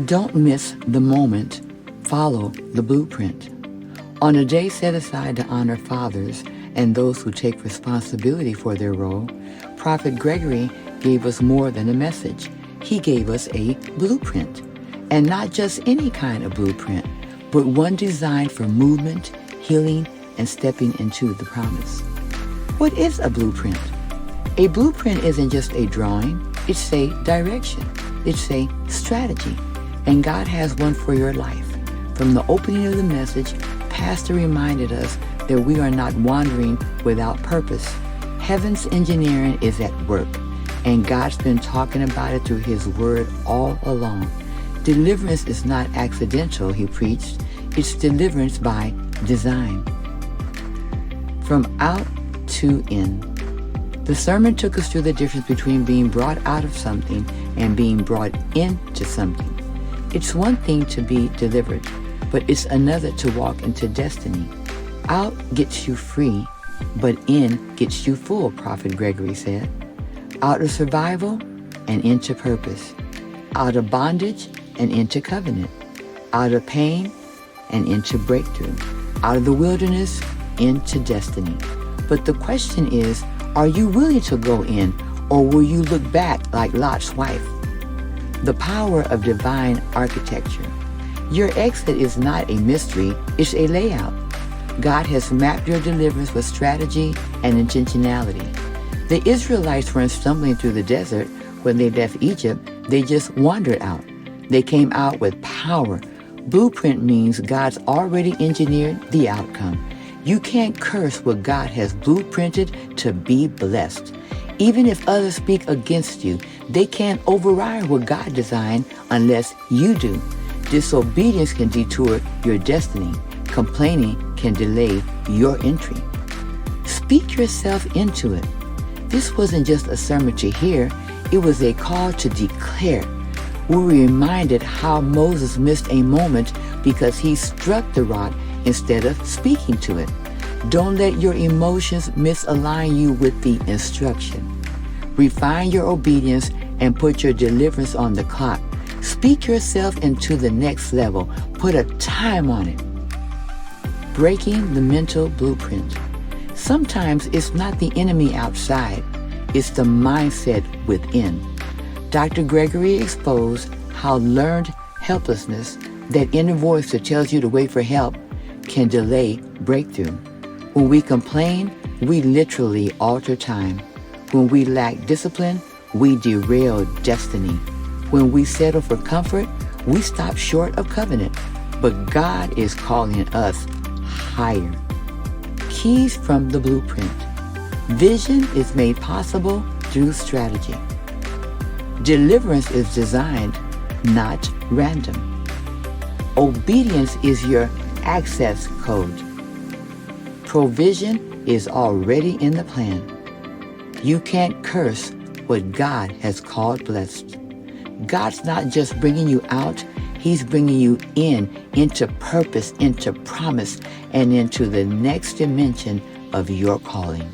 Don't miss the moment. Follow the blueprint. On a day set aside to honor fathers and those who take responsibility for their role, Prophet GreGory gave us more than a message. He gave us a blueprint. And not just any kind of blueprint, but one designed for movement, healing, and stepping into the promise. What is a blueprint? A blueprint isn't just a drawing, it's a direction. It's a strategy. And God has one for your life. From the opening of the message, Pastor reminded us that we are not wandering without purpose. Heaven's engineering is at work, and God's been talking about it through His Word all along. Deliverance is not accidental, he preached. It's deliverance by design. From out to in. The sermon took us through the difference between being brought out of something and being brought into something. It's one thing to be delivered, but it's another to walk into destiny. Out gets you free, but in gets you full, Prophet GreGory said. Out of survival and into purpose. Out of bondage and into covenant. Out of pain and into breakthrough. Out of the wilderness into destiny. But the question is, are you willing to go in, or will you look back like Lot's wife? The power of divine architecture. Your exit is not a mystery, it's a layout. God has mapped your deliverance with strategy and intentionality. The Israelites weren't stumbling through the desert when they left Egypt, they just wandered out. They came out with power. Blueprint means God's already engineered the outcome. You can't curse what God has blueprinted to be blessed. Even if others speak against you, they can't override what God designed unless you do. Disobedience can detour your destiny. Complaining can delay your entry. Speak yourself into it. This wasn't just a sermon to hear, it was a call to declare. We were reminded how Moses missed a moment because he struck the rock instead of speaking to it. Don't let your emotions misalign you with the instruction. Refine your obedience and put your deliverance on the clock. Speak yourself into the next level. Put a time on it. Breaking the mental blueprint. Sometimes it's not the enemy outside, it's the mindset within. Dr. GreGory exposed how learned helplessness, that inner voice that tells you to wait for help, can delay breakthrough. When we complain, we literally alter time. When we lack discipline, we derail destiny. When we settle for comfort, we stop short of covenant. But God is calling us higher. Keys from the blueprint. Vision is made possible through strategy. Deliverance is designed, not random. Obedience is your access code. Provision is already in the plan. You can't curse what God has called blessed. God's not just bringing you out, He's bringing you into purpose, into promise, and into the next dimension of your calling.